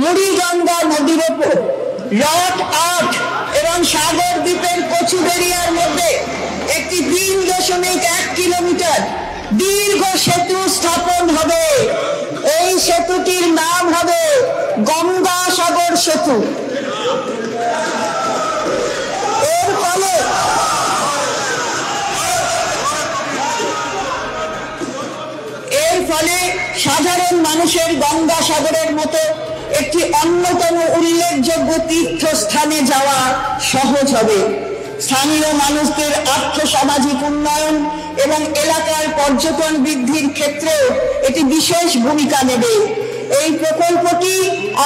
মুড়িগঙ্গা নদীর উপর লট ৮ এবং সাগর দ্বীপের কচুবেড়িয়ার মধ্যে একটি ৩.১ কিলোমিটার দীর্ঘ সেতু স্থাপন হবে। এই সেতুটির নাম হবে গঙ্গাসাগর সেতু। এর ফলে সাধারণ মানুষের গঙ্গাসাগরের মতো একটি অন্যতম উল্লেখযোগ্য তীর্থস্থানে যাওয়া সহজ হবে। স্থানীয় মানুষদের আর্থসামাজিক উন্নয়ন এবং এলাকার পর্যটন বৃদ্ধির ক্ষেত্রেও এটি বিশেষ ভূমিকা নেবে। এই প্রকল্পটি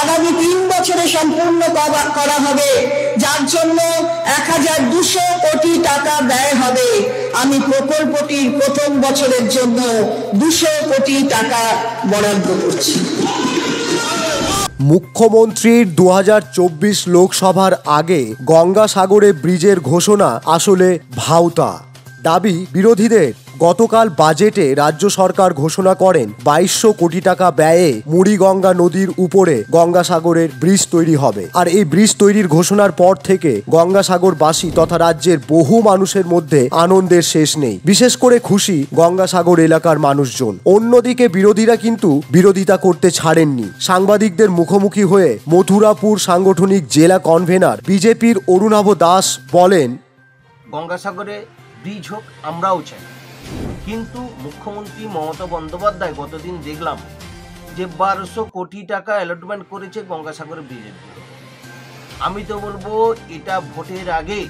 আগামী ৩ বছরে সম্পূর্ণ করা হবে, যার জন্য ১,২০০ কোটি টাকা ব্যয় হবে। আমি প্রকল্পটির প্রথম বছরের জন্য ২০০ কোটি টাকা বরাদ্দ করছি। মুখ্যমন্ত্রীর ২০২৪ লোকসভার আগে গঙ্গাসাগরে ব্রিজের ঘোষণা আসলে ভাওতা। দাবি বিরোধীদের। গতকাল বাজেটে রাজ্য সরকার ঘোষণা করেন ২২০০ কোটি টাকা ব্যয়ে মুড়িগঙ্গা নদীর উপরে গঙ্গাসাগরের ব্রিজ তৈরি হবে। আর এই ব্রিজ তৈরির ঘোষণার পর থেকে গঙ্গাসাগরবাসী তথা রাজ্যের বহু মানুষের মধ্যে আনন্দের শেষ নেই। বিশেষ করে খুশি গঙ্গাসাগর এলাকার মানুষজন। অন্যদিকে বিরোধীরা কিন্তু বিরোধিতা করতে ছাড়েননি। সাংবাদিকদের মুখোমুখি হয়ে মথুরাপুর সাংগঠনিক জেলা কনভেনার বিজেপির অরুণাভ দাস বলেন, গঙ্গাসাগরে ব্রিজ হোক আমরাও চাই, কিন্তু মুখ্যমন্ত্রী মমতা বন্দ্যোপাধ্যায় গতদিন দেখলাম যে ১২০০ কোটি টাকা অ্যালটমেন্ট করেছে গঙ্গাসাগরে ব্রিজের জন্য। আমি তো বলবো এটা ভোটের আগে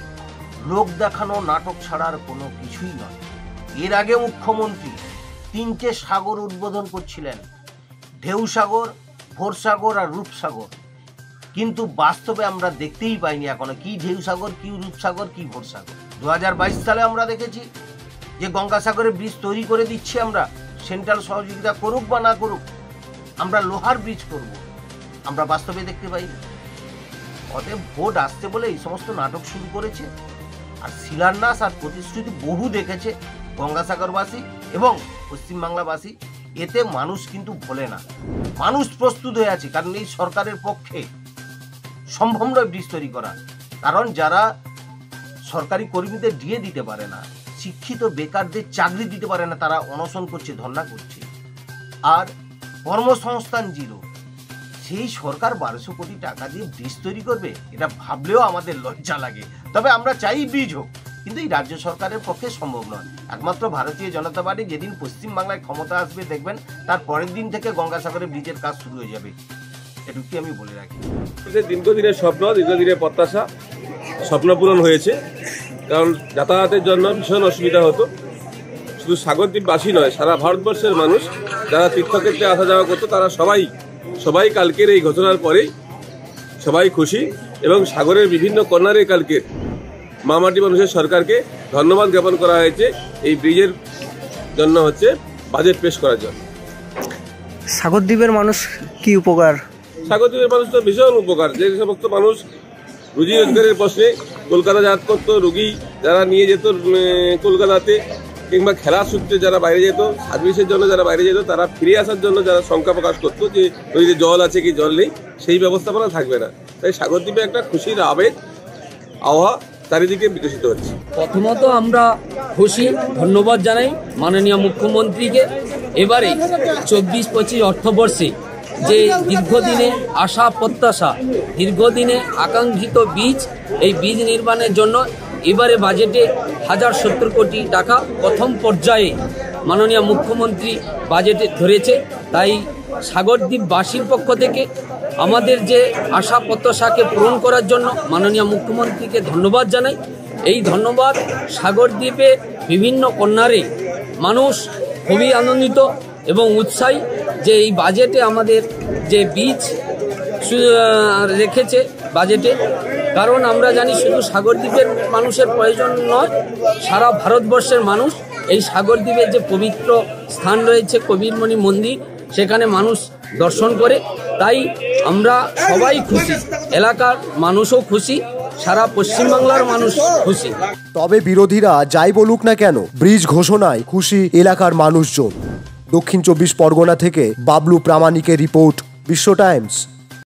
লোক দেখানো নাটক ছাড়ার কোনো কিছুই নয়। এর আগে মুখ্যমন্ত্রী ৩টে সাগর উদ্বোধন করছিলেন, ঢেউসাগর, ভোরসাগর আর রূপসাগর, কিন্তু বাস্তবে আমরা দেখতেই পাইনি এখনো কি ঢেউসাগর, কি রূপসাগর, কি ভোরসাগর। ২০২২ সালে আমরা দেখেছি যে গঙ্গাসাগরে ব্রিজ তৈরি করে দিচ্ছি আমরা, সেন্ট্রাল সহযোগিতা করুক বা না করুক, আমরা লোহার ব্রিজ করব, আমরা বাস্তবে দেখতে পাই। অতএব ভোট আসতে বলে এই সমস্ত নাটক শুরু করেছে। আর শিলান্যাস আর প্রতিশ্রুতি বহু দেখেছে গঙ্গাসাগরবাসী এবং পশ্চিমবাংলাবাসী। এতে মানুষ কিন্তু ভোলে না, মানুষ প্রস্তুত হয়ে আছে। কারণ এই সরকারের পক্ষে সম্ভব নয় ব্রিজ তৈরি করা। কারণ যারা সরকারি কর্মীদের ডিএ দিতে পারে না, শিক্ষিত বেকারদের চাকরি দিতে পারে না, তারা অনশন করছে, ধর্ণা করছে, আর কর্মসংস্থান জিরো। সেই সরকার ১২০০ কোটি টাকা দিয়ে ব্রিজ তৈরি করবে, এটা ভাবলেও আমাদের লজ্জা লাগে। তবে আমরা চাই ব্রিজ হোক, কিন্তু এই রাজ্য সরকারের পক্ষে সম্ভব নয়। একমাত্র ভারতীয় জনতা পার্টি যেদিন পশ্চিমবাংলায় ক্ষমতা আসবে দেখবেন তার পরের দিন থেকে গঙ্গাসাগরে ব্রিজের কাজ শুরু হয়ে যাবে। এটুকু আমি বলে রাখি। দীর্ঘদিনের স্বপ্ন, দীর্ঘদিনের প্রত্যাশা স্বপ্ন পূরণ হয়েছে। কারণ যাতায়াতের জন্য ভীষণ অসুবিধা হতো। শুধু সাগরদ্বীপবাসী নয়, সারা ভারতবর্ষের মানুষ যারা তীর্থক্ষেত্রে আসা যাওয়া করতো তারা সবাই কালকের এই ঘটনার পরেই সবাই খুশি। এবং সাগরের বিভিন্ন কর্নারে কালকে মামাটি মানুষের সরকারকে ধন্যবাদ জ্ঞাপন করা হয়েছে এই ব্রিজের জন্য, হচ্ছে বাজেট পেশ করার জন্য। সাগরদ্বীপের মানুষ কি উপকার? সাগরদ্বীপের মানুষ তো ভীষণ উপকার। যে সমস্ত মানুষ রুজি রোজগারের প্রশ্নে কলকাতা যাতায়াত করতো, রুগী যারা নিয়ে যেত কলকাতাতে, কিংবা খেলার সূত্রে যারা বাইরে যেত, সার্ভিসের জন্য যারা বাইরে যেত, তারা ফিরে আসার জন্য যারা শঙ্কা প্রকাশ করতো যে নদীতে জল আছে কি জল নেই, সেই ব্যবস্থাপনা থাকবে না। তাই সাগরদ্বীপে একটা খুশির আবেগ আবহাওয়া চারিদিকে বিকশিত হচ্ছে। প্রথমত আমরা খুশি, ধন্যবাদ জানাই মাননীয় মুখ্যমন্ত্রীকে। এবারে ২৪-২৫ অর্থবর্ষে যে দীর্ঘদিনে আশা প্রত্যাশা, দীর্ঘদিনে আকাঙ্ক্ষিত বীজ, এই বীজ নির্মাণের জন্য এবারে বাজেটে ১,০৭০ কোটি টাকা প্রথম পর্যায়ে মাননীয় মুখ্যমন্ত্রী বাজেটে ধরেছে। তাই সাগরদ্বীপবাসীর পক্ষ থেকে আমাদের যে আশা প্রত্যাশাকে পূরণ করার জন্য মাননীয় মুখ্যমন্ত্রীকে ধন্যবাদ জানাই। এই ধন্যবাদ সাগরদ্বীপে বিভিন্ন কর্নারে মানুষ খুবই আনন্দিত এবং উৎসাহী যে এই বাজেটে আমাদের যে বীজ রেখেছে বাজেটে। কারণ আমরা জানি শুধু সাগরদ্বীপের মানুষের প্রয়োজন নয়, সারা ভারতবর্ষের মানুষ এই সাগরদ্বীপের যে পবিত্র স্থান রয়েছে কবিরমণি মন্দির, সেখানে মানুষ দর্শন করে। তাই আমরা সবাই খুশি, এলাকার মানুষও খুশি, সারা পশ্চিমবাংলার মানুষ খুশি। তবে বিরোধীরা যাই বলুক না কেন, ব্রিজ ঘোষণায় খুশি এলাকার মানুষজন। দক্ষিণ ২৪ পরগনা থেকে বাবলু প্রামাণিকের রিপোর্ট, বিশ্ব টাইমস।